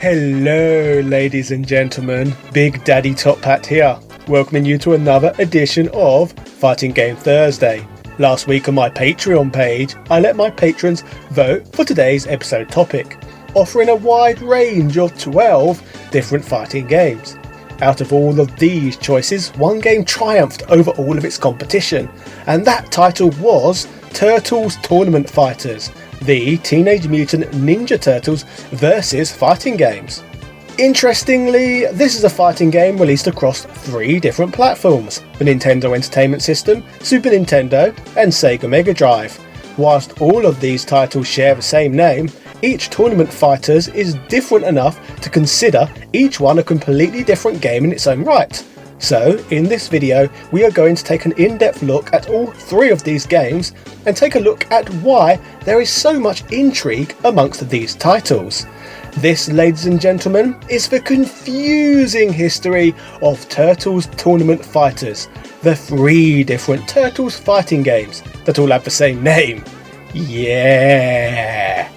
Hello ladies and gentlemen, Big Daddy Top Hat here, welcoming you to another edition of Fighting Game Thursday. Last week on my Patreon page, I let my patrons vote for today's episode topic, offering a wide range of 12 different fighting games. Out of all of these choices, one game triumphed over all of its competition, and that title was Turtles Tournament Fighters, the Teenage Mutant Ninja Turtles versus fighting games. Interestingly, this is a fighting game released across 3 different platforms: the Nintendo Entertainment System, Super Nintendo and Sega Mega Drive. Whilst all of these titles share the same name, each Tournament Fighters is different enough to consider each one a completely different game in its own right. So, in this video, we are going to take an in-depth look at all 3 of these games and take a look at why there is so much intrigue amongst these titles. This, ladies and gentlemen, is the confusing history of Turtles Tournament Fighters, the 3 different Turtles fighting games that all have the same name. Yeah!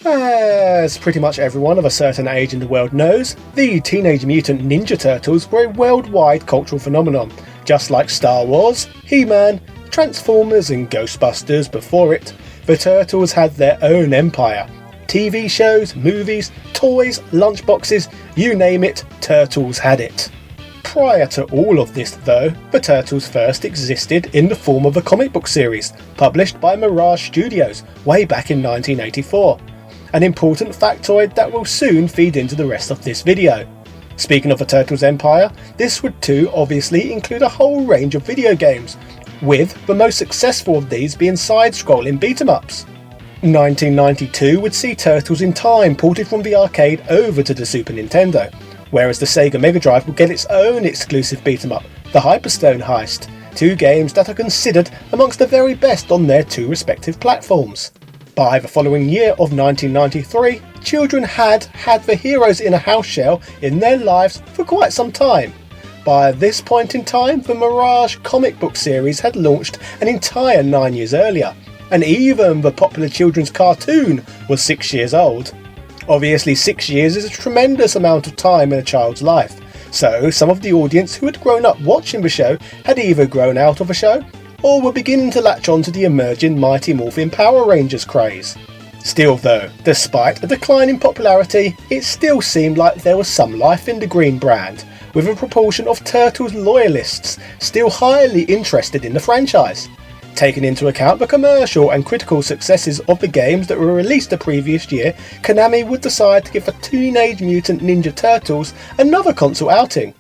As pretty much everyone of a certain age in the world knows, the Teenage Mutant Ninja Turtles were a worldwide cultural phenomenon, just like Star Wars, He-Man, Transformers and Ghostbusters before it. The Turtles had their own empire. TV shows, movies, toys, lunchboxes, you name it, Turtles had it. Prior to all of this though, the Turtles first existed in the form of a comic book series, published by Mirage Studios way back in 1984. An important factoid that will soon feed into the rest of this video. Speaking of the Turtles empire, this would too obviously include a whole range of video games, with the most successful of these being side-scrolling beat-em-ups. 1992 would see Turtles in Time ported from the arcade over to the Super Nintendo, whereas the Sega Mega Drive would get its own exclusive beat-em-up, the Hyperstone Heist, 2 games that are considered amongst the very best on their 2 respective platforms. By the following year of 1993, children had the heroes in a house shell in their lives for quite some time. By this point in time, the Mirage comic book series had launched an entire 9 years earlier, and even the popular children's cartoon was 6 years old. Obviously 6 years is a tremendous amount of time in a child's life, so some of the audience who had grown up watching the show had either grown out of the show, or were beginning to latch on to the emerging Mighty Morphin Power Rangers craze. Still though, despite a decline in popularity, it still seemed like there was some life in the green brand, with a proportion of Turtles loyalists still highly interested in the franchise. Taking into account the commercial and critical successes of the games that were released the previous year, Konami would decide to give the Teenage Mutant Ninja Turtles another console outing.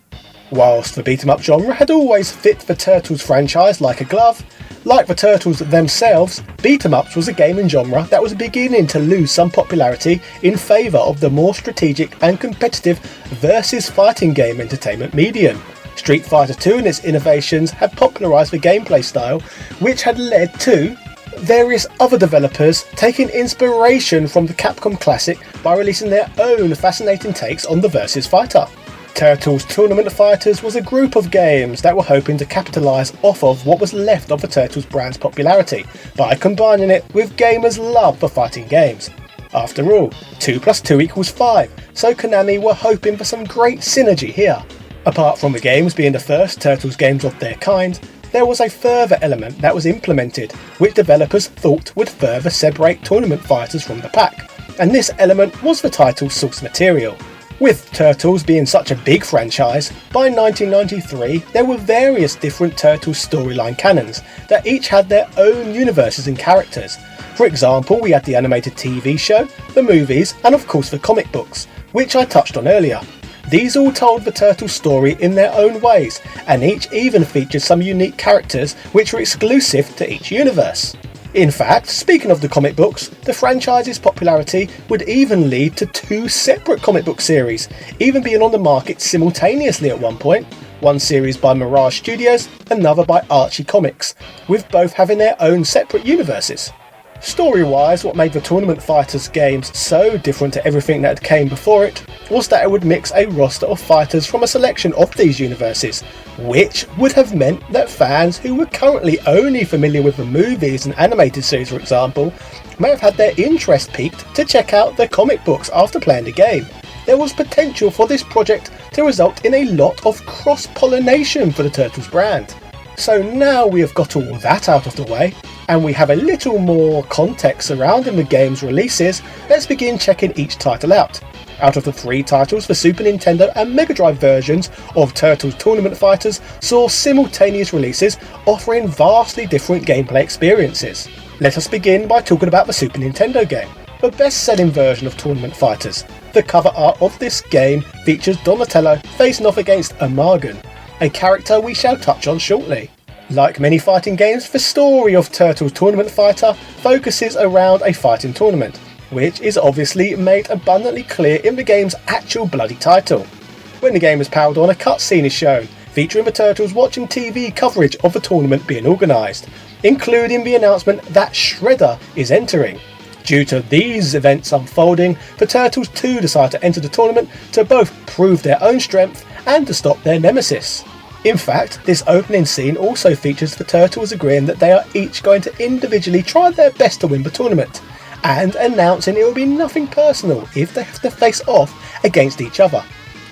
Whilst the beat-em-up genre had always fit the Turtles franchise like a glove, like the Turtles themselves, beat-em-ups was a gaming genre that was beginning to lose some popularity in favour of the more strategic and competitive versus fighting game entertainment medium. Street Fighter II and its innovations had popularised the gameplay style, which had led to various other developers taking inspiration from the Capcom classic by releasing their own fascinating takes on the versus fighter. Turtles Tournament Fighters was a group of games that were hoping to capitalise off of what was left of the Turtles brand's popularity by combining it with gamers' love for fighting games. After all, 2 + 2 = 5, so Konami were hoping for some great synergy here. Apart from the games being the first Turtles games of their kind, there was a further element that was implemented, which developers thought would further separate Tournament Fighters from the pack, and this element was the title's source material. With Turtles being such a big franchise, by 1993 there were various different Turtles storyline canons that each had their own universes and characters. For example, we had the animated TV show, the movies, and of course the comic books, which I touched on earlier. These all told the Turtles story in their own ways, and each even featured some unique characters which were exclusive to each universe. In fact, speaking of the comic books, the franchise's popularity would even lead to 2 separate comic book series, even being on the market simultaneously at one point, one series by Mirage Studios, another by Archie Comics, with both having their own separate universes. Story-wise, what made the Tournament Fighters games so different to everything that came before it was that it would mix a roster of fighters from a selection of these universes, which would have meant that fans who were currently only familiar with the movies and animated series, for example, may have had their interest piqued to check out the comic books after playing the game. There was potential for this project to result in a lot of cross-pollination for the Turtles brand. So now we have got all that out of the way, and we have a little more context surrounding the game's releases, let's begin checking each title out. Out of the 3 titles, the Super Nintendo and Mega Drive versions of Turtles Tournament Fighters saw simultaneous releases offering vastly different gameplay experiences. Let us begin by talking about the Super Nintendo game, the best-selling version of Tournament Fighters. The cover art of this game features Donatello facing off against Amagon, a character we shall touch on shortly. Like many fighting games, the story of Turtles Tournament Fighter focuses around a fighting tournament, which is obviously made abundantly clear in the game's actual bloody title. When the game is powered on, a cutscene is shown, featuring the Turtles watching TV coverage of the tournament being organised, including the announcement that Shredder is entering. Due to these events unfolding, the Turtles too decide to enter the tournament to both prove their own strength and to stop their nemesis. In fact, this opening scene also features the Turtles agreeing that they are each going to individually try their best to win the tournament, and announcing it will be nothing personal if they have to face off against each other,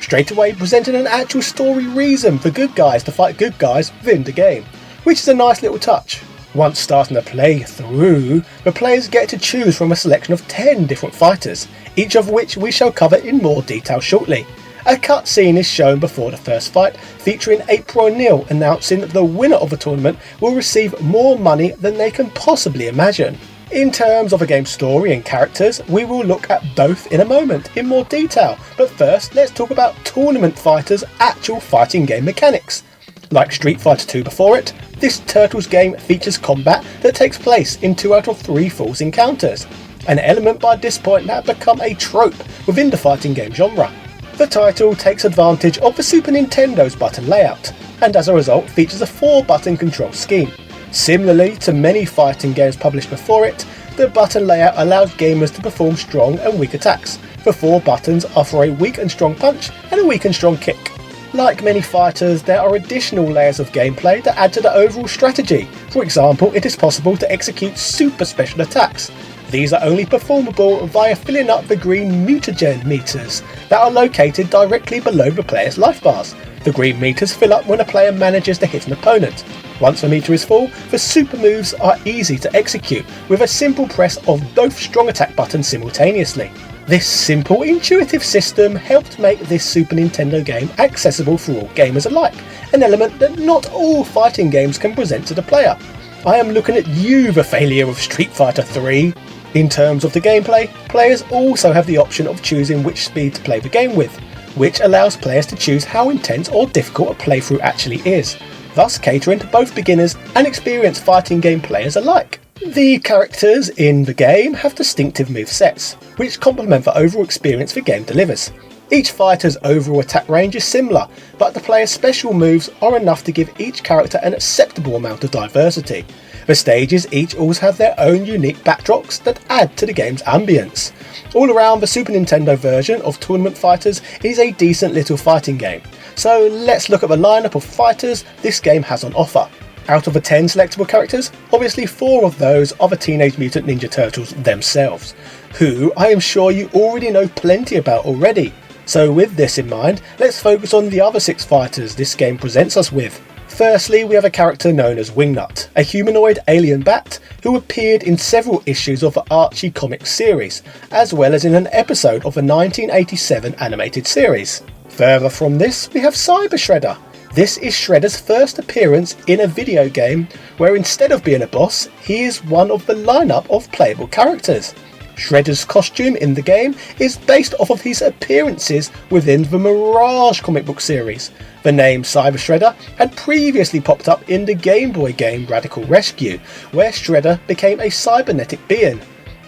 straight away presenting an actual story reason for good guys to fight good guys within the game, which is a nice little touch. Once starting to play through, the players get to choose from a selection of 10 different fighters, each of which we shall cover in more detail shortly. A cutscene is shown before the first fight, featuring April O'Neil announcing that the winner of the tournament will receive more money than they can possibly imagine. In terms of the game's story and characters, we will look at both in a moment in more detail, but first let's talk about Tournament Fighter's actual fighting game mechanics. Like Street Fighter 2 before it, this Turtles game features combat that takes place in 2 out of 3 falls encounters, an element by this point that had become a trope within the fighting game genre. The title takes advantage of the Super Nintendo's button layout, and as a result features a 4-button control scheme. Similarly to many fighting games published before it, the button layout allows gamers to perform strong and weak attacks. The 4 buttons offer a weak and strong punch and a weak and strong kick. Like many fighters, there are additional layers of gameplay that add to the overall strategy. For example, it is possible to execute super special attacks. These are only performable via filling up the green mutagen meters that are located directly below the player's life bars. The green meters fill up when a player manages to hit an opponent. Once the meter is full, the super moves are easy to execute with a simple press of both strong attack buttons simultaneously. This simple, intuitive system helped make this Super Nintendo game accessible for all gamers alike, an element that not all fighting games can present to the player. I am looking at you, the failure of Street Fighter 3. In terms of the gameplay, players also have the option of choosing which speed to play the game with, which allows players to choose how intense or difficult a playthrough actually is, thus catering to both beginners and experienced fighting game players alike. The characters in the game have distinctive movesets, which complement the overall experience the game delivers. Each fighter's overall attack range is similar, but the player's special moves are enough to give each character an acceptable amount of diversity. The stages each also have their own unique backdrops that add to the game's ambience. All around, the Super Nintendo version of Tournament Fighters is a decent little fighting game. So let's look at the lineup of fighters this game has on offer. Out of the 10 selectable characters, obviously 4 of those are the Teenage Mutant Ninja Turtles themselves, who I am sure you already know plenty about already. So with this in mind, let's focus on the other 6 fighters this game presents us with. Firstly, we have a character known as Wingnut, a humanoid alien bat who appeared in several issues of the Archie comics series, as well as in an episode of the 1987 animated series. Further from this, we have Cyber Shredder. This is Shredder's first appearance in a video game where instead of being a boss, he is one of the lineup of playable characters. Shredder's costume in the game is based off of his appearances within the Mirage comic book series. The name Cyber Shredder had previously popped up in the Game Boy game Radical Rescue, where Shredder became a cybernetic being.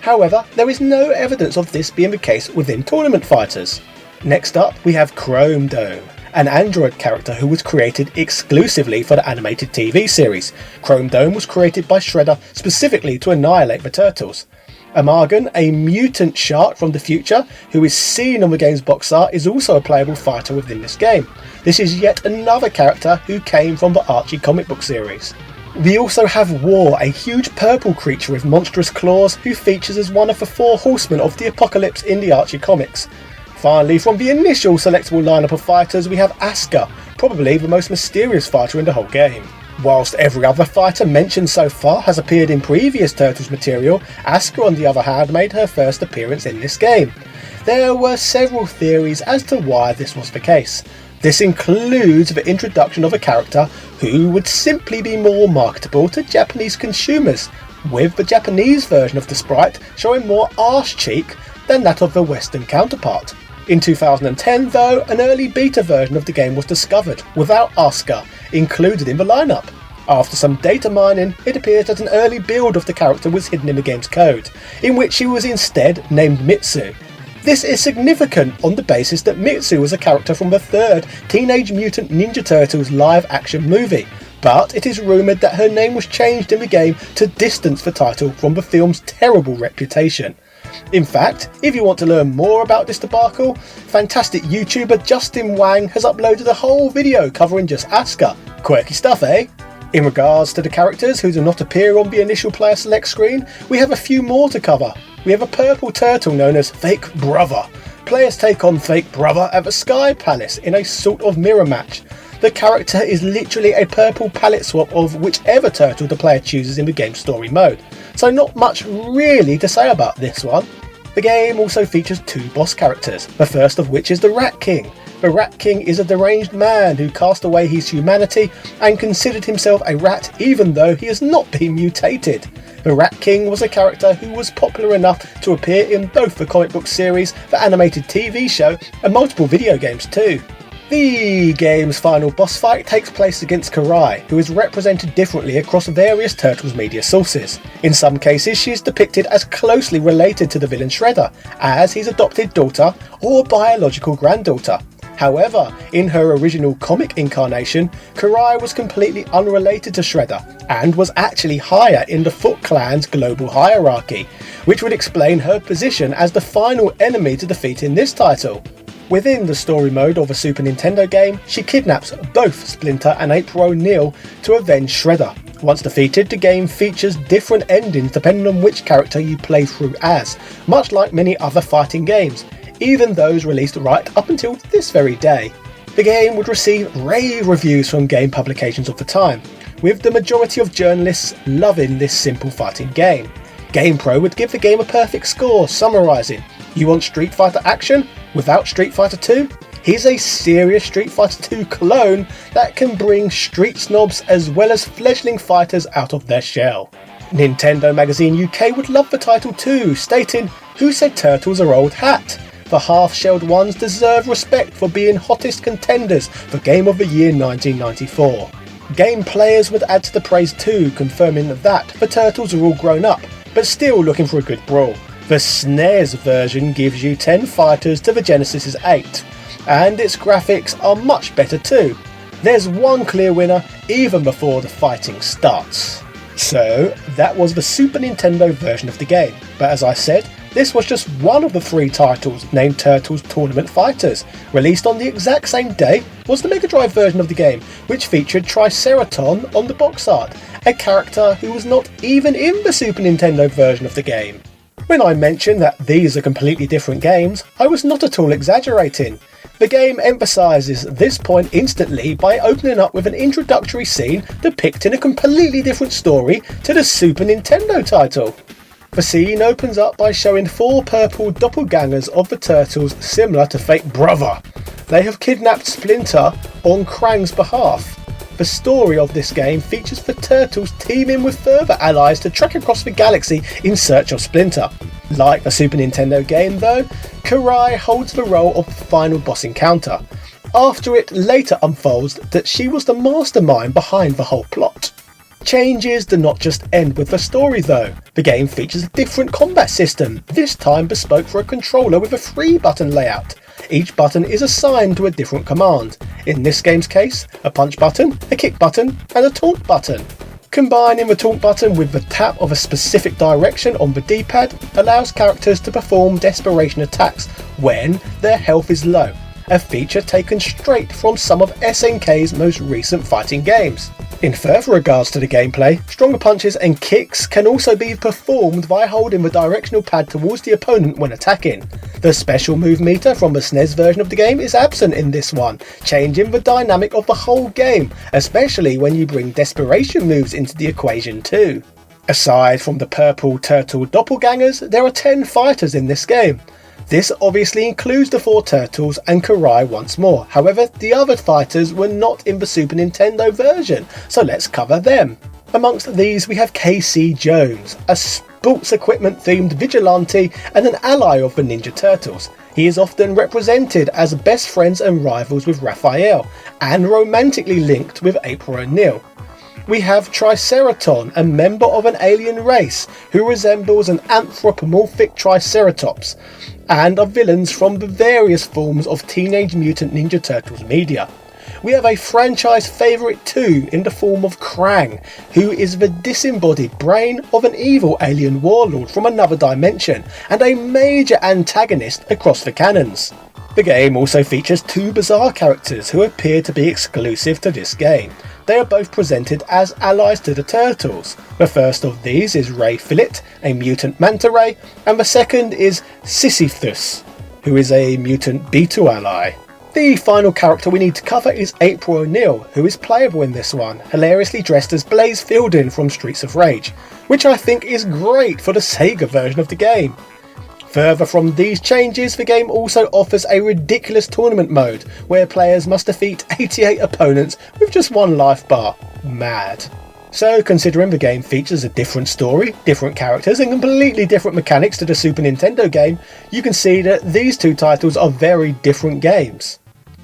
However, there is no evidence of this being the case within Tournament Fighters. Next up, we have Chrome Dome, an android character who was created exclusively for the animated TV series. Chrome Dome was created by Shredder specifically to annihilate the Turtles. Amargan, a mutant shark from the future who is seen on the game's box art, is also a playable fighter within this game. This is yet another character who came from the Archie comic book series. We also have War, a huge purple creature with monstrous claws who features as one of the 4 horsemen of the apocalypse in the Archie comics. Finally, from the initial selectable lineup of fighters, we have Asuka, probably the most mysterious fighter in the whole game. Whilst every other fighter mentioned so far has appeared in previous Turtles material, Asuka on the other hand made her first appearance in this game. There were several theories as to why this was the case. This includes the introduction of a character who would simply be more marketable to Japanese consumers, with the Japanese version of the sprite showing more arse cheek than that of the Western counterpart. In 2010 though, an early beta version of the game was discovered, without Asuka included in the lineup. After some data mining, it appears that an early build of the character was hidden in the game's code, in which she was instead named Mitsu. This is significant on the basis that Mitsu was a character from the 3rd Teenage Mutant Ninja Turtles live-action movie, but it is rumoured that her name was changed in the game to distance the title from the film's terrible reputation. In fact, if you want to learn more about this debacle, fantastic YouTuber Justin Wang has uploaded a whole video covering just Asuka. Quirky stuff, eh? In regards to the characters who do not appear on the initial player select screen, we have a few more to cover. We have a purple turtle known as Fake Brother. Players take on Fake Brother at the Sky Palace in a sort of mirror match. The character is literally a purple palette swap of whichever turtle the player chooses in the game's story mode, so not much really to say about this one. The game also features 2 boss characters, the first of which is the Rat King. The Rat King is a deranged man who cast away his humanity and considered himself a rat even though he has not been mutated. The Rat King was a character who was popular enough to appear in both the comic book series, the animated TV show, and multiple video games too. The game's final boss fight takes place against Karai, who is represented differently across various Turtles media sources. In some cases she is depicted as closely related to the villain Shredder, as his adopted daughter or biological granddaughter. However, in her original comic incarnation, Karai was completely unrelated to Shredder, and was actually higher in the Foot Clan's global hierarchy, which would explain her position as the final enemy to defeat in this title. Within the story mode of a Super Nintendo game, she kidnaps both Splinter and April O'Neil to avenge Shredder. Once defeated, the game features different endings depending on which character you play through as, much like many other fighting games, even those released right up until this very day. The game would receive rave reviews from game publications of the time, with the majority of journalists loving this simple fighting game. GamePro would give the game a perfect score, summarising, "You want Street Fighter action without Street Fighter 2? Here's a serious Street Fighter 2 clone that can bring street snobs as well as fledgling fighters out of their shell." Nintendo Magazine UK would love the title too, stating, "Who said Turtles are old hat? The half-shelled ones deserve respect for being hottest contenders for Game of the Year 1994. Game players would add to the praise too, confirming that the Turtles are all grown up, but still looking for a good brawl. The SNES version gives you 10 fighters to the Genesis's 8, and its graphics are much better too. There's one clear winner even before the fighting starts." So that was the Super Nintendo version of the game, but as I said, this was just one of the 3 titles named Turtles Tournament Fighters. Released on the exact same day was the Mega Drive version of the game, which featured Triceraton on the box art, a character who was not even in the Super Nintendo version of the game. When I mentioned that these are completely different games, I was not at all exaggerating. The game emphasises this point instantly by opening up with an introductory scene depicting a completely different story to the Super Nintendo title. The scene opens up by showing 4 purple doppelgangers of the Turtles similar to Fake Brother. They have kidnapped Splinter on Krang's behalf. The story of this game features the Turtles teaming with further allies to trek across the galaxy in search of Splinter. Like the Super Nintendo game though, Karai holds the role of the final boss encounter. After it later unfolds that she was the mastermind behind the whole plot. Changes do not just end with the story though. The game features a different combat system, this time bespoke for a controller with a 3-button layout. Each button is assigned to a different command. In this game's case, a punch button, a kick button, and a taunt button. Combining the taunt button with the tap of a specific direction on the D-pad allows characters to perform desperation attacks when their health is low, a feature taken straight from some of SNK's most recent fighting games. In further regards to the gameplay, stronger punches and kicks can also be performed by holding the directional pad towards the opponent when attacking. The special move meter from the SNES version of the game is absent in this one, changing the dynamic of the whole game, especially when you bring desperation moves into the equation too. Aside from the purple turtle doppelgangers, there are 10 fighters in this game. This obviously includes the 4 turtles and Karai once more, however the other fighters were not in the Super Nintendo version, so let's cover them. Amongst these we have Casey Jones, a sports equipment themed vigilante and an ally of the Ninja Turtles. He is often represented as best friends and rivals with Raphael, and romantically linked with April O'Neil. We have Triceraton, a member of an alien race who resembles an anthropomorphic Triceratops, and are villains from the various forms of Teenage Mutant Ninja Turtles media. We have a franchise favourite too in the form of Krang, who is the disembodied brain of an evil alien warlord from another dimension and a major antagonist across the canons. The game also features 2 bizarre characters who appear to be exclusive to this game. They are both presented as allies to the Turtles. The first of these is Ray Fillet, a mutant manta ray, and the second is Sisyphus, who is a mutant beetle ally. The final character we need to cover is April O'Neil, who is playable in this one, hilariously dressed as Blaze Fielding from Streets of Rage, which I think is great for the Sega version of the game. Further from these changes, the game also offers a ridiculous tournament mode where players must defeat 88 opponents with just 1 life bar. Mad. So considering the game features a different story, different characters and completely different mechanics to the Super Nintendo game, you can see that these 2 titles are very different games.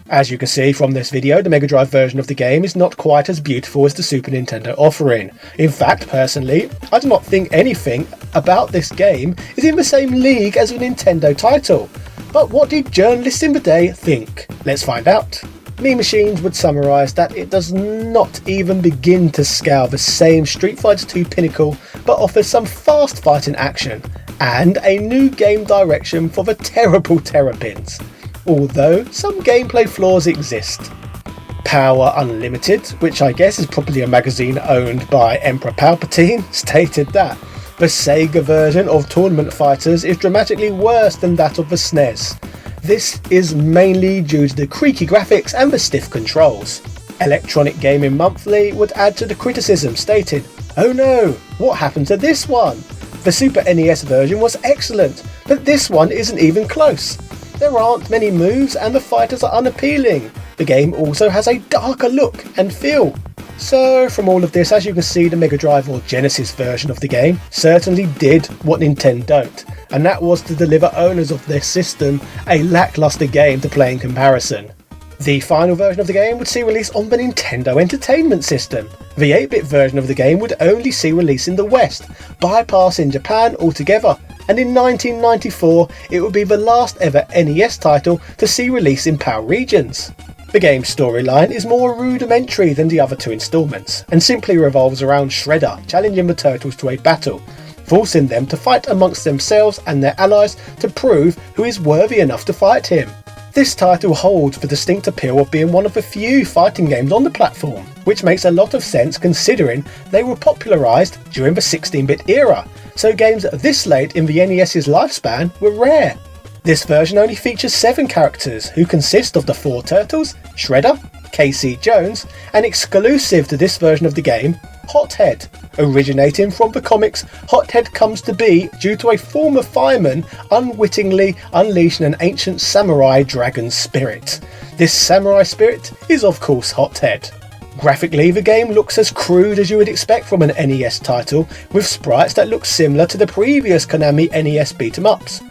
As you can see from this video, the Mega Drive version of the game is not quite as beautiful as the Super Nintendo offering. In fact, personally, I do not think anything about this game is in the same league as a Nintendo title. But what did journalists in the day think? Let's find out. Meme Machines would summarise that it does not even begin to scale the same Street Fighter 2 pinnacle, but offers some fast fighting action and a new game direction for the terrible Terrapins, although some gameplay flaws exist. Power Unlimited, which I guess is probably a magazine owned by Emperor Palpatine, stated that the Sega version of Tournament Fighters is dramatically worse than that of the SNES. This is mainly due to the creaky graphics and the stiff controls. Electronic Gaming Monthly would add to the criticism, stating, "Oh no, what happened to this one? The Super NES version was excellent, but this one isn't even close. There aren't many moves and the fighters are unappealing. The game also has a darker look and feel." So from all of this, as you can see, the Mega Drive or Genesis version of the game certainly did what Nintendo don't, and that was to deliver owners of their system a lackluster game to play in comparison. The final version of the game would see release on the Nintendo Entertainment System. The 8-bit version of the game would only see release in the West, bypassing Japan altogether, and in 1994 it would be the last ever NES title to see release in PAL regions. The game's storyline is more rudimentary than the other 2 installments, and simply revolves around Shredder challenging the Turtles to a battle, forcing them to fight amongst themselves and their allies to prove who is worthy enough to fight him. This title holds the distinct appeal of being one of the few fighting games on the platform, which makes a lot of sense considering they were popularised during the 16-bit era, so games this late in the NES's lifespan were rare. This version only features 7 characters who consist of the 4 Turtles, Shredder, Casey Jones, and exclusive to this version of the game, Hothead. Originating from the comics, Hothead comes to be due to a former fireman unwittingly unleashing an ancient samurai dragon spirit. This samurai spirit is of course Hothead. Graphically, the game looks as crude as you would expect from an NES title, with sprites that look similar to the previous Konami NES beat-em-ups.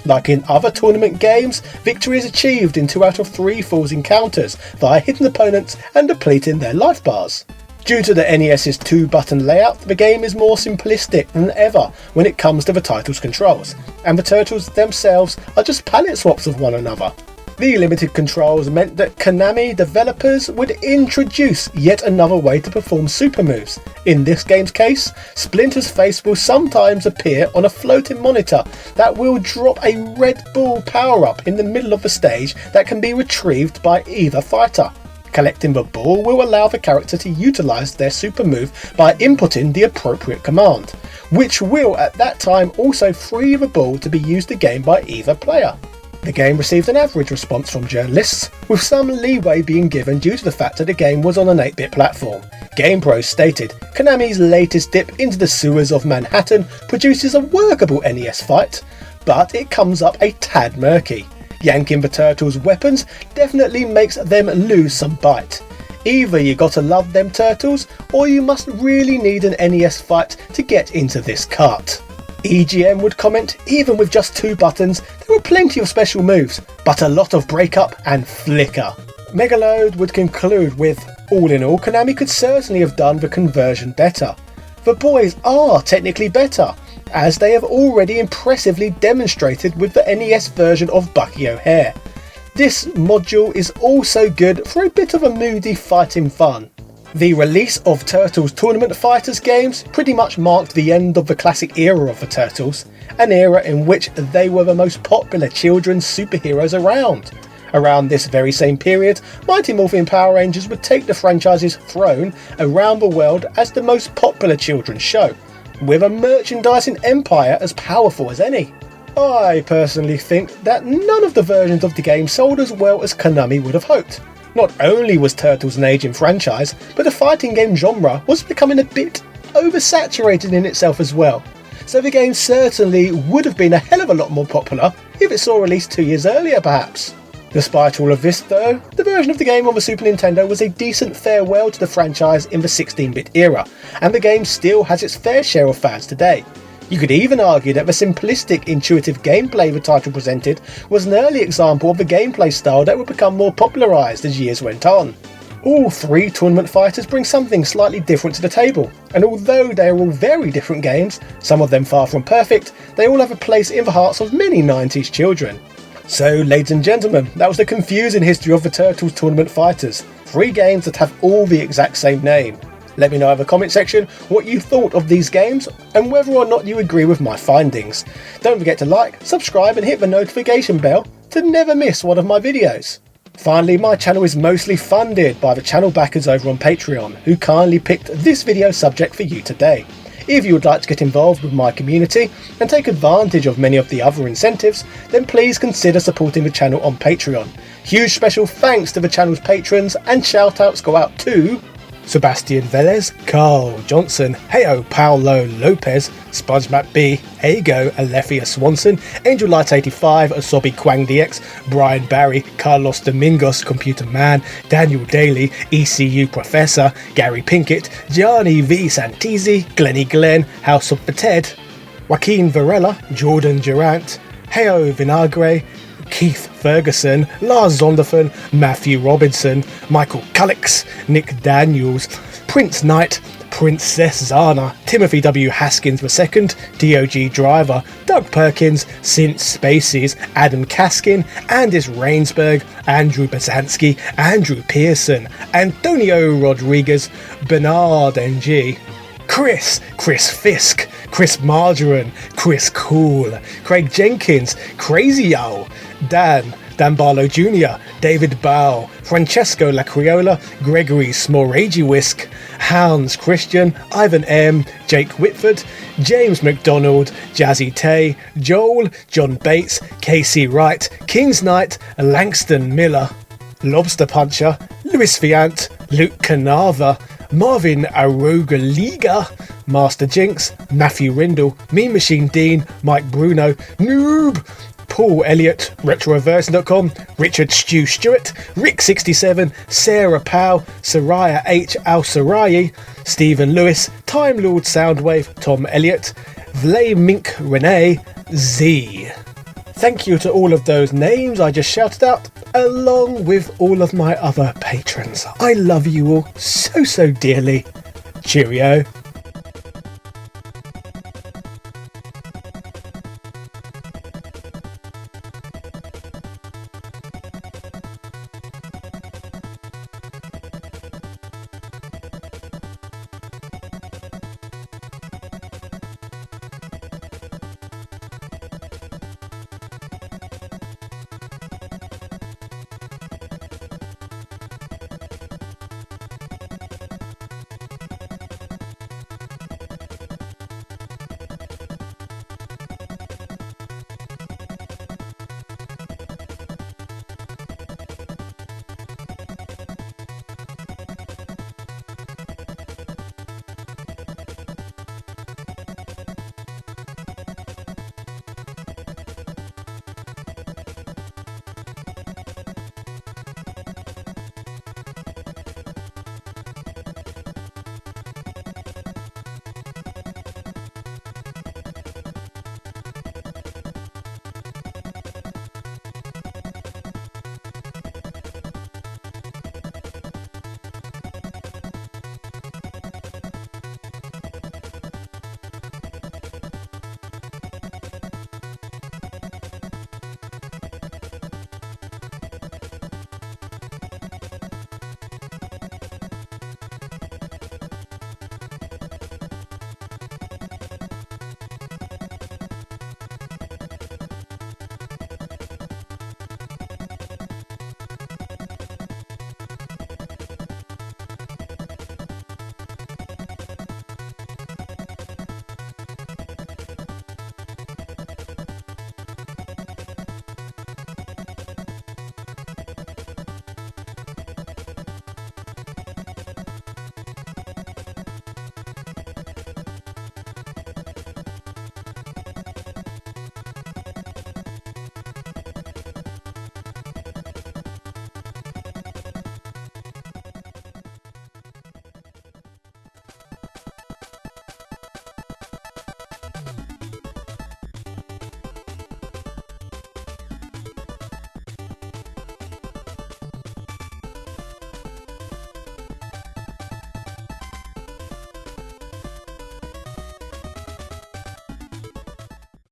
Like in other tournament games, victory is achieved in 2 out of 3 falls encounters via hitting opponents and depleting their life bars. Due to the NES's 2-button layout, the game is more simplistic than ever when it comes to the title's controls, and the Turtles themselves are just palette swaps of one another. The limited controls meant that Konami developers would introduce yet another way to perform super moves. In this game's case, Splinter's face will sometimes appear on a floating monitor that will drop a Red Bull power-up in the middle of the stage that can be retrieved by either fighter. Collecting the ball will allow the character to utilise their super move by inputting the appropriate command, which will at that time also free the ball to be used again by either player. The game received an average response from journalists, with some leeway being given due to the fact that the game was on an 8-bit platform. GamePros stated, Konami's latest dip into the sewers of Manhattan produces a workable NES fight, but it comes up a tad murky. Yanking the turtles' weapons definitely makes them lose some bite. Either you gotta love them turtles, or you must really need an NES fight to get into this cut. EGM would comment, even with just 2 buttons, there were plenty of special moves, but a lot of break-up and flicker. Megaload would conclude with, all in all, Konami could certainly have done the conversion better. The boys are technically better, as they have already impressively demonstrated with the NES version of Bucky O'Hare. This module is also good for a bit of a moody fighting fun. The release of Turtles Tournament Fighters games pretty much marked the end of the classic era of the Turtles, an era in which they were the most popular children's superheroes around. Around this very same period, Mighty Morphin Power Rangers would take the franchise's throne around the world as the most popular children's show, with a merchandising empire as powerful as any. I personally think that none of the versions of the game sold as well as Konami would have hoped. Not only was Turtles an aging franchise, but the fighting game genre was becoming a bit oversaturated in itself as well. So the game certainly would have been a hell of a lot more popular if it saw release 2 years earlier perhaps. Despite all of this though, the version of the game on the Super Nintendo was a decent farewell to the franchise in the 16-bit era, and the game still has its fair share of fans today. You could even argue that the simplistic, intuitive gameplay the title presented was an early example of the gameplay style that would become more popularised as years went on. All 3 tournament fighters bring something slightly different to the table, and although they are all very different games, some of them far from perfect, they all have a place in the hearts of many 90s children. So, ladies and gentlemen, that was the confusing history of the Turtles Tournament Fighters, 3 games that have all the exact same name. Let me know in the comment section what you thought of these games and whether or not you agree with my findings. Don't forget to like, subscribe and hit the notification bell to never miss one of my videos. Finally, my channel is mostly funded by the channel backers over on Patreon, who kindly picked this video subject for you today. If you would like to get involved with my community and take advantage of many of the other incentives, then please consider supporting the channel on Patreon. Huge special thanks to the channel's patrons, and shoutouts go out to Sebastian Velez, Carl Johnson, Heyo Paulo Lopez, SpongeMat B, Hago, Alethea Swanson, Angel Light 85, Asobi Quang DX, Brian Barry, Carlos Domingos, Computer Man, Daniel Daly, ECU Professor, Gary Pinkett, Gianni V Santizi, Glenny Glenn, House of Pated, Joaquin Varela, Jordan Durant, Heyo Vinagre, Keith Ferguson, Lars Zondervan, Matthew Robinson, Michael Cullix, Nick Daniels, Prince Knight, Princess Zana, Timothy W. Haskins II, DOG Driver, Doug Perkins, Sint Spacies, Adam Kaskin, Andis Rainsberg, Andrew Bazansky, Andrew Pearson, Antonio Rodriguez, Bernard NG, Chris Fisk, Chris Margarine, Chris Cool, Craig Jenkins, Crazy Owl, Dan Barlow Jr., David Bow, Francesco Lacriola, Gregory Smoragi Whisk, Hans Christian, Ivan M, Jake Whitford, James McDonald, Jazzy Tay, Joel, John Bates, Casey Wright, Kings Knight, Langston Miller, Lobster Puncher, Louis Fiant, Luke Canava, Marvin Arugaliga, Master Jinx, Matthew Rindle, Mean Machine Dean, Mike Bruno, Noob, Paul Elliott, RetroVersion.com, Richard Stu Stewart, Rick67, Sarah Powell, Soraya H. Al-Sarayi, Stephen Lewis, Time Lord Soundwave, Tom Elliott, Vlay Mink Renee, Z. Thank you to all of those names I just shouted out, along with all of my other patrons. I love you all so dearly. Cheerio.